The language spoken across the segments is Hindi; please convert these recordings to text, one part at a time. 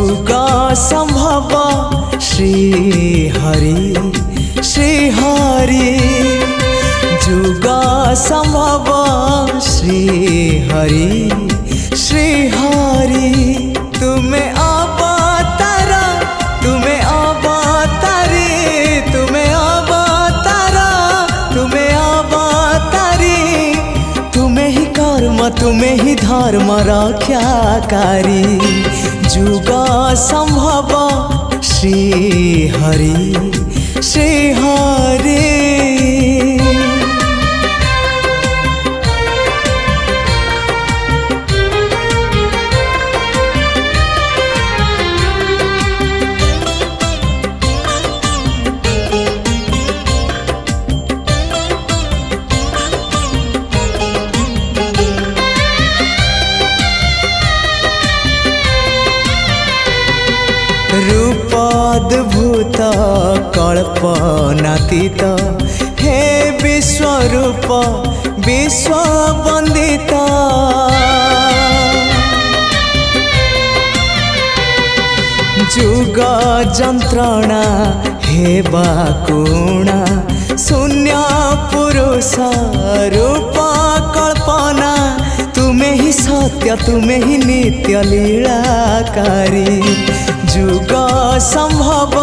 जुगा संभव श्री हरि जुगा संभव श्री हरि तुम्हें अवतारा तुम्हें अवतारी तुम्हें अवतारा तुम्हें अवतारी तुम्हें ही कर्म तुम्हें ही धर्म रक्षाकारी जुगा संभव श्री हरि रूपाद्भुत कल्पनातीत हे विश्वरूप विश्ववंदित जुग जंत्रणा हे बाकुणा शून्य पुरुष रूप कल्पना तुम्हें ही सत्य तुम्हें ही नित्य लीलाकारी जुग संभव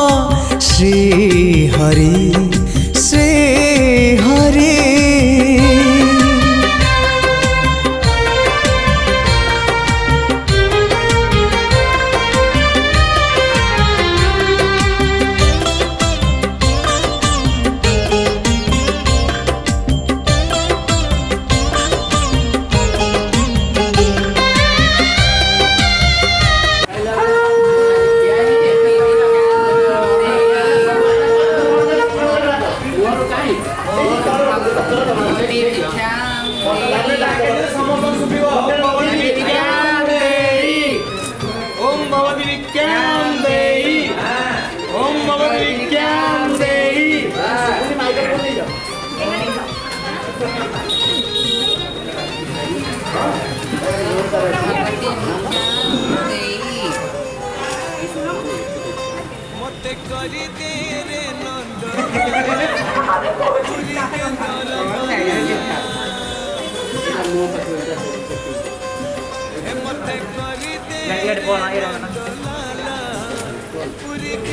श्री हरि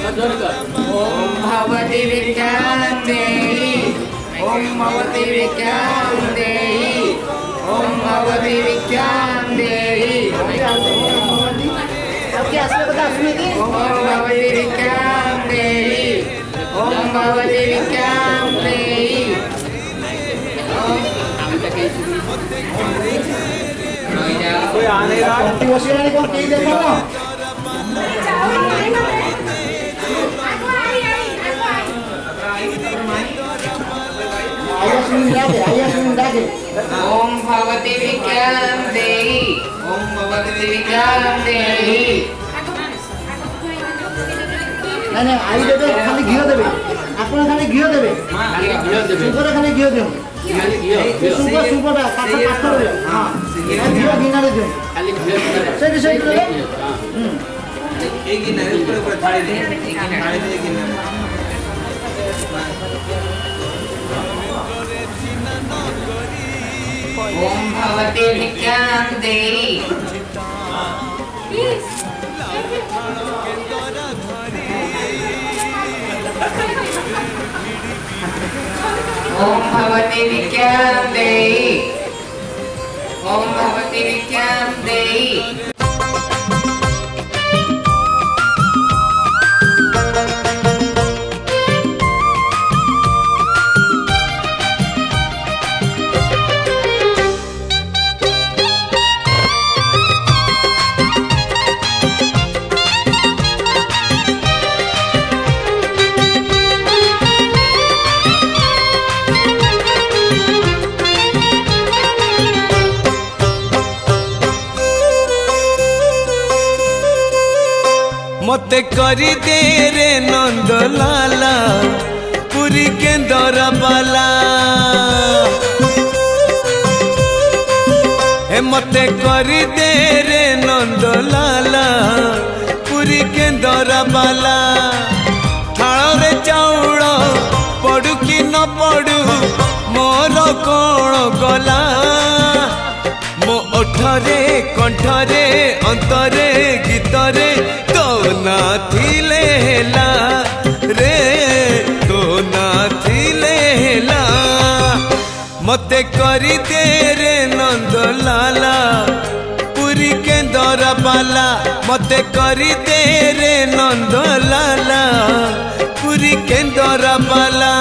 ओम भगवती विज्ञान देहि ओम भगवती विज्ञान देहि ओम भगवती विज्ञान देहि सबके असली बता सुनिए कि ओम भगवती विज्ञान देहि ओम भगवती विज्ञान देहि कोई आने रहा मोटिवेशन को कहीं देखो ओम भगवती विज्ञान देहि ओम भगवती विज्ञान देहि नहीं आई देबे खाली घियो देबे आपण खाली घियो देबे खाली घियो देबे सुपर खाली घियो देबे खाली घियो सुपर सुपर पाथर पाथर रे हां घियो गिनारे दे खाली घियो से से एक गिनारे ऊपर ठाड़े दे एक ठाड़े दे गिनारे ओम भगवती विज्ञान देहि ओम भगवती विज्ञान देहि ओम भगवती विज्ञान देहि मते करी दे रे नंद लाला पुरी के दरबाला हे मते करी दे रे नंद लाला पुरी अंतरे गीतरे तो ना थिले हेला रे तो ना थिले हेला मते करी दे रे नंद लाला पुरी के दर बाला मते करी दे रे नंद लाला पुरी के दर बाला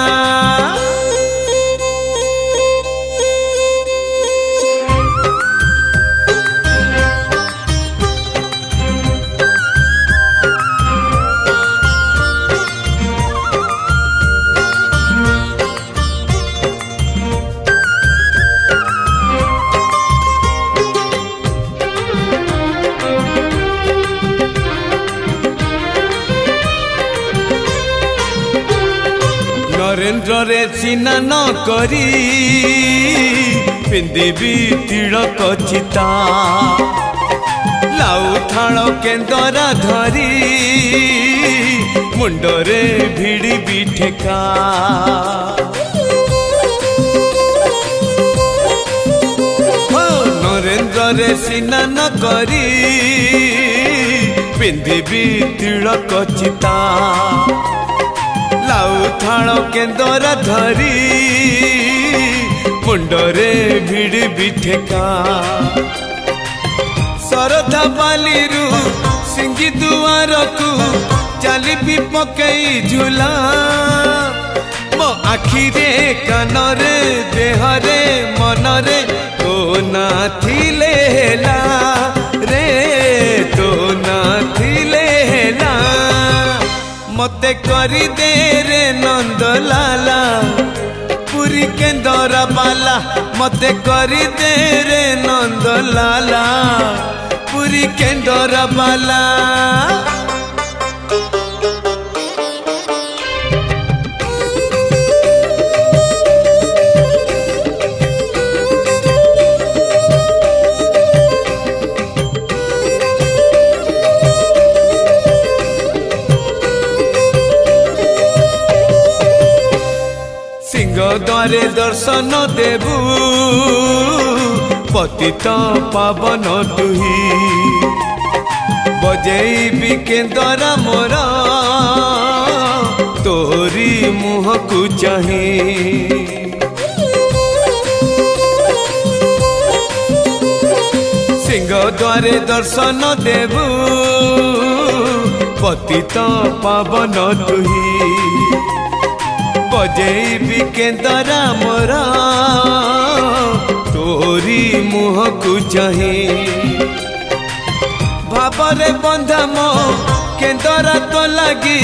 नरेन्द्र रे चिन्ह न करी पिंदेवी तिलक चिता लाउ थाल केन्दरा धरी मुंडरे भिड़ी बिठेका नरेन्द्र रे चिन्ह न करी पिंदेवी तिलक चिता लाउ थाल केन्दरा धरी मुंडरे भिड़ी बिठेका सरधा बालीरु सिंगी दुआर को चाली भी पकई झूला मो आखिरे कानरे देहरे मनरे तो ना थिले हेला रे तो ना थिले हेला मते करी दे रे नंद लाला पुरी के दर बाला मते करी दे रे नंद लाला पुरी के दर बाला द्वारे दर्शन देबू पतित पावन तुही बजेबी केन्दरा मोर तोरी मुह को चाही सिंह द्वारे दर्शन देबू पतित पावन तुही बजेबी केन्दरा मोर तोरी मुह को चाही भावरे बंधा मो केन्दरा तो लगी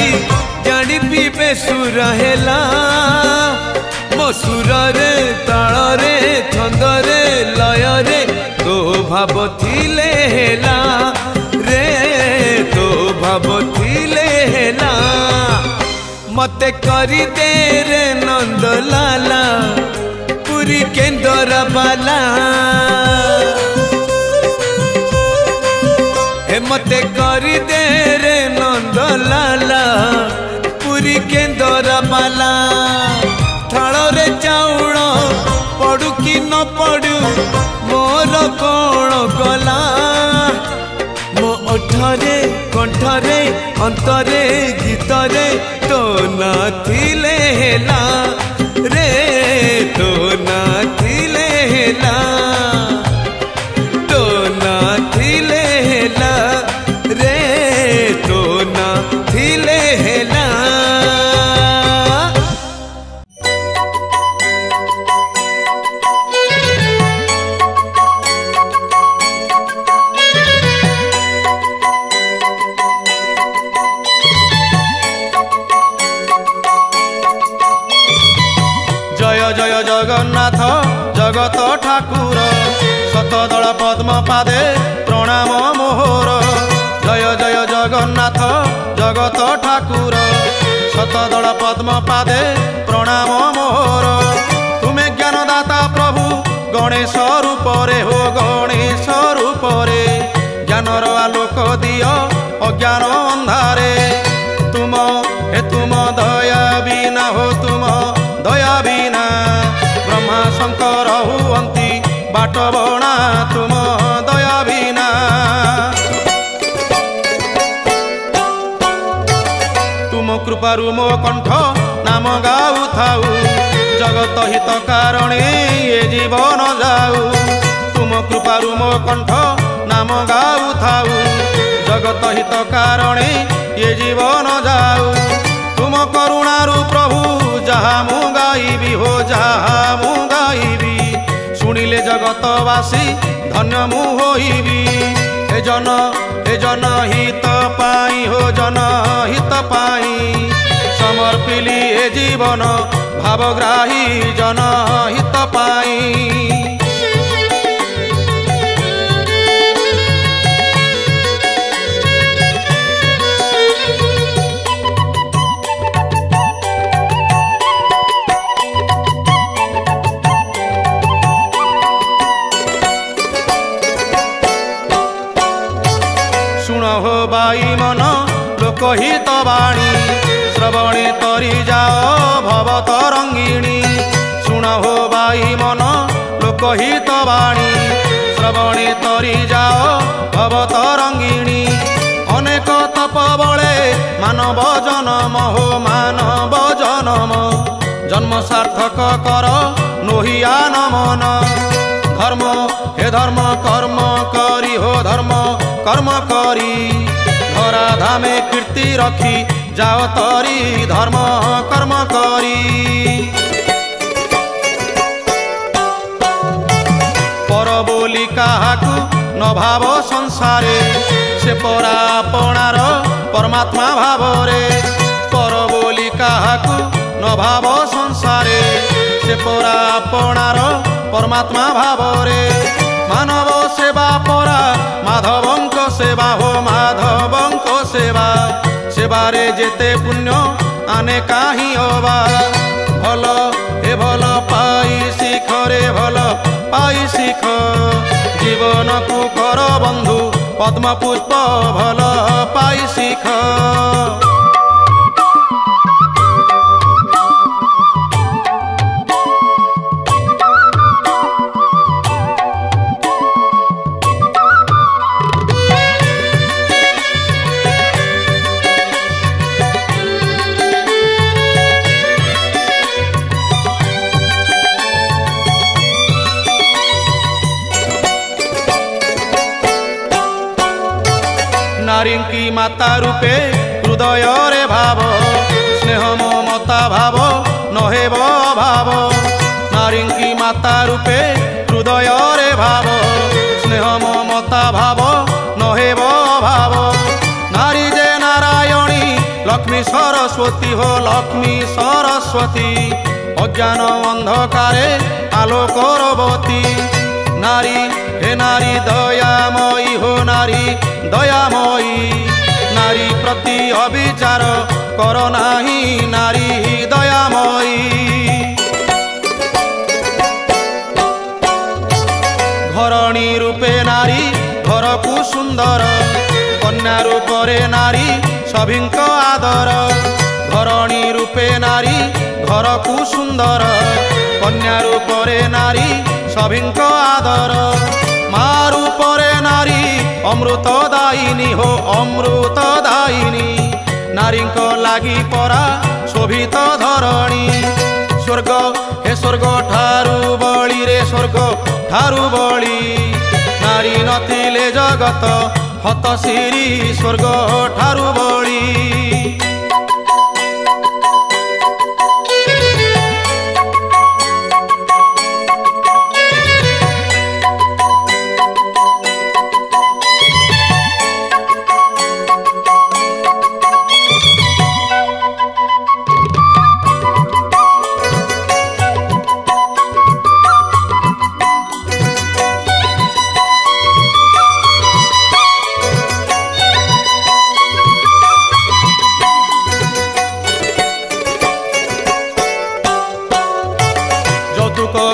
जानी पीबे सुर हेला मो सुर रे ताल रे छंद रे लय रे तो भाव थिले हेला रे तो भाव थिले हेला मते करी दे रे नंद लाला पुरी केन्दर बाला हे मते करी दे रे नंद लाला पुरी केन्दर बाला थाल रे चाउल पड़ू कि न पड़ू मोर कौन गला मो ओठरे कंठरे अंतरे गीतरे तो ना थिले हेला रे तो ना थिले हेला तो ना थिले हेला रे तो ना थिले हेला जगन्नाथ जगत ठाकुर शतदल पद्म पादे प्रणाम मोहर जय जय जगन्नाथ जगत ठाकुर शतदल पद्म पादे प्रणाम मोहर तुमे ज्ञानदाता प्रभु गणेश रूप रे हो गणेश रूप रे ज्ञानर आलोक दियो अज्ञान अंधारे तुम दया बिना हो तुम दया बिना ब्रह्मा शंकर हुअंती बाट बणा तुम दया बिना कृपारु मो कंठ नाम गाऊ थाऊ जगत हित कारणे ये जीवन जाऊ तुम कृपारु मो कंठ नाम गाऊ थाऊ जगत हित कारणे ये जीवन जाऊ तुम करुणारु प्रभु जहा मु गाइबी हो जहा मु गाइबी शुणिले जगतवासी धन्य मु होइबी हे जन हित पाई हो जन हित पाई समर्पिली ए जीवन भावग्राही जन हित पाई हो बाई मन लोकहित बाणी श्रवणे तरी जाओ भव तरंगिणी शुण हो बाई मन लोकहित बाणी श्रवणे तरी जाओ भव तरंगिणी अनेक तप बळे मानव जन्म हो मानव जन्म जन्म सार्थक कर नोहिया नमन धर्म हे धर्म कर्म करी हो धर्म कर्म करी धरा धामे कीर्ति रखी जाओ तरी धर्म कर्म करी पर बोली काहाकू न भाव संसारे से परा अपनार परमात्मा भावरे पर बोली काहाकू न भाव संसारे से परा अपनार परमात्मा भावरे मानव सेवा परा माधवंक सेवा हो माधवंक सेवा सेवारे जेते पुण्य आने काही होबा भल हे भल पाई शिख रे भल पाई शिख जीवन को कर बंधु पद्म पुष्प भल पाई शिख नारी माता रूपे हृदय रे भाव स्नेह ममता भाव नहेब भाव नारी माता रूपे हृदय रे भाव स्नेह ममता भाव नहेब भाव नारी जे नारायणी लक्ष्मी सरस्वती हो लक्ष्मी सरस्वती अज्ञान अंधकारे आलोकरवती नारी हे नारी दयामयी हो नारी दयामयी नारी प्रति अविचार कर नाही नारी दयामयी घरणी रूपे नारी घर को सुंदर कन्या रूपे नारी सभिंक आदर घरणी रूपे नारी घर को सुंदर कन्या रूपे नारी सभिंक आदर माँ रूपे नारी अमृतदायिनी हो अमृतदायिनी नारी लागी परा शोभित धरणी स्वर्ग हे स्वर्ग ठारू बळी रे स्वर्ग ठारू बळी नारी नथिले जगत हतशिरी स्वर्ग ठारू बळी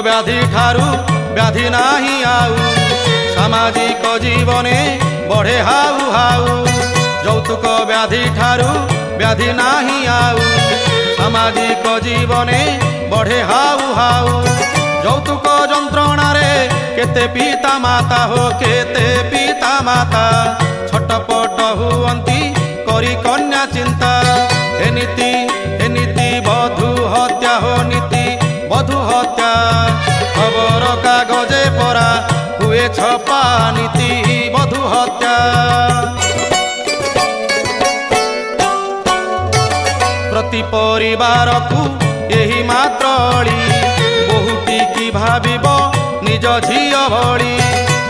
व्याधि ठारू व्याधि नाही आउ सामाजिक जीवने बढ़े हाउ हाउ यौतुक व्याधि ठारू व्याधि नाही आउ सामाजिक जीवने बढ़े हाउ हाउ यौतुक जंत्रणा रे केते पिता माता हो केते पिता माता छटपट हुअंती करी कन्या चिंता हे नीति बधू हत्या हो नीति बधू हत्या खबर कागजे परा हुए छपा नीति बधू हत्या प्रति परिवार को यही मात्र अली बहुटी की भाविब निज झियो भली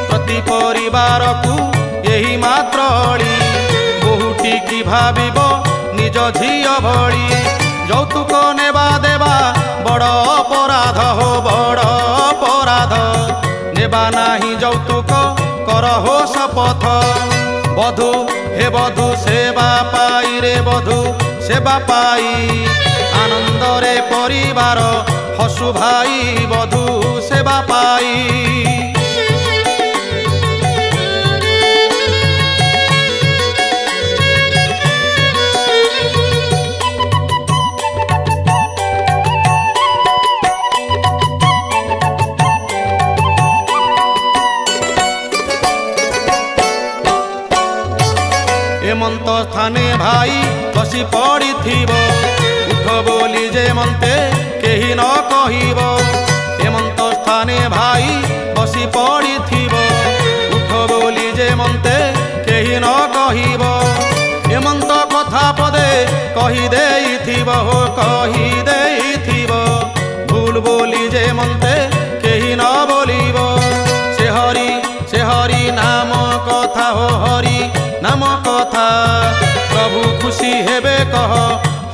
प्रति परिवार को यही मात्र अली बहुटी की भाविब निज झियो भली यौतुक नेबा देवा बड़ अपराध हो बड़ अपराध नेबा नाही यौतुक कर हो शपथ बधू हे बधू सेवा पाई रे बधू सेवा पाई आनंद रे परिवार हसु भाई बधू सेवा पाई हेमंत स्थाने भाई बसी पड़ी उठ बोली जे मनते केही न कहिब हेमंत स्थाने भाई बसी पड़ी उठ बोली जे मनते केही न कहिब हेमंत कथा पदे कही देइथिब हो कही देइथिब भूल बोली जे मनते केही न बोलिब से हरि नाम कथा हो हरि नाम कथा प्रभु खुशी हेबे कह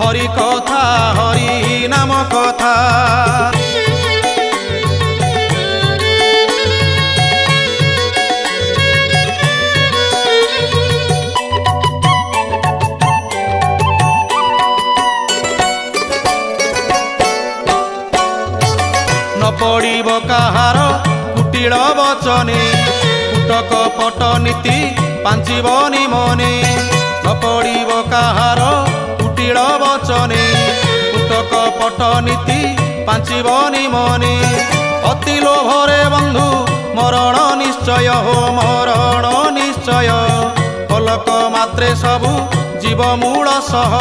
हरि कथा हरि नाम कथा न पड़िब काहार कुटिल वचने कुटक पट नीति पांचिबनी मने न पड़िब काहार कुटिल वचने कुटक पट नीति पांचिबनी मने अति लोभरे बंधु मरण निश्चय हो मरण निश्चय पलक मात्रे सबु जीव मूल सह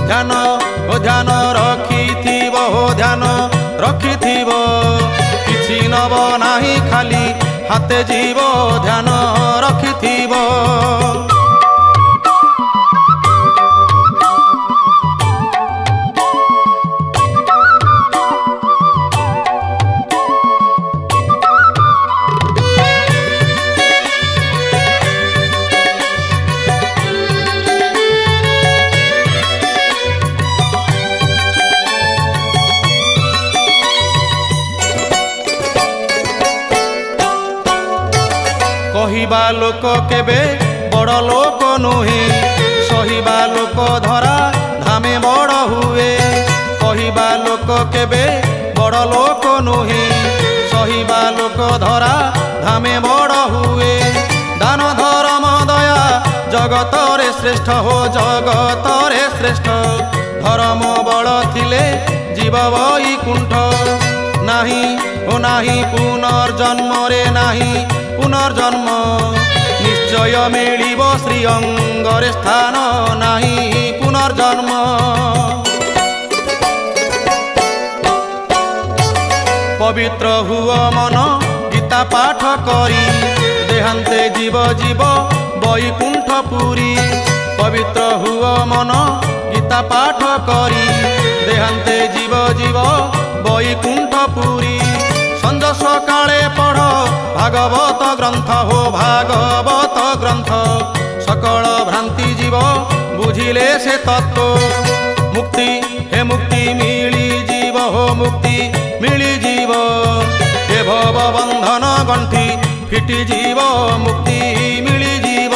ध्यान ओ ध्यान रखिथिब हो ध्यान रखिथिब किछि नब नाही खाली हाथे जीव ध्यान रखिथिब कहिबा लोक केबे बड़ लोक नुहे सहिबा लोक धरा धामे बड़ हुए कहिबा लोक केबे बड़ लोक नुहे सहिबा लोक धरा धामे बड़ हुए दान धर्म दया जगत रे श्रेष्ठ हो जगत रे श्रेष्ठ धर्म बड़ थिले जीव वैकुंठ नाही ओ नाही पुनर्जन्म रे नाही पुनर्जन्म निश्चय मिलिब श्री अंगरे स्थान नाही पुनर्जन्म पवित्र हुआ मन गीता पाठ करी देहांते जीव जीव वैकुंठपुरी पवित्र हुआ मन गीता पाठ करी देहांते जीव जीव वैकुंठपुरी संज सकाळे पढ़ भागवत ग्रंथ हो भागवत ग्रंथ सकल भ्रांति जीव बुझिले से तत्व मुक्ति हे मुक्ति मिली जीव हो मुक्ति मिली जीव हे भव बंधन गंठी फिटी जीव मुक्ति मिली जीव।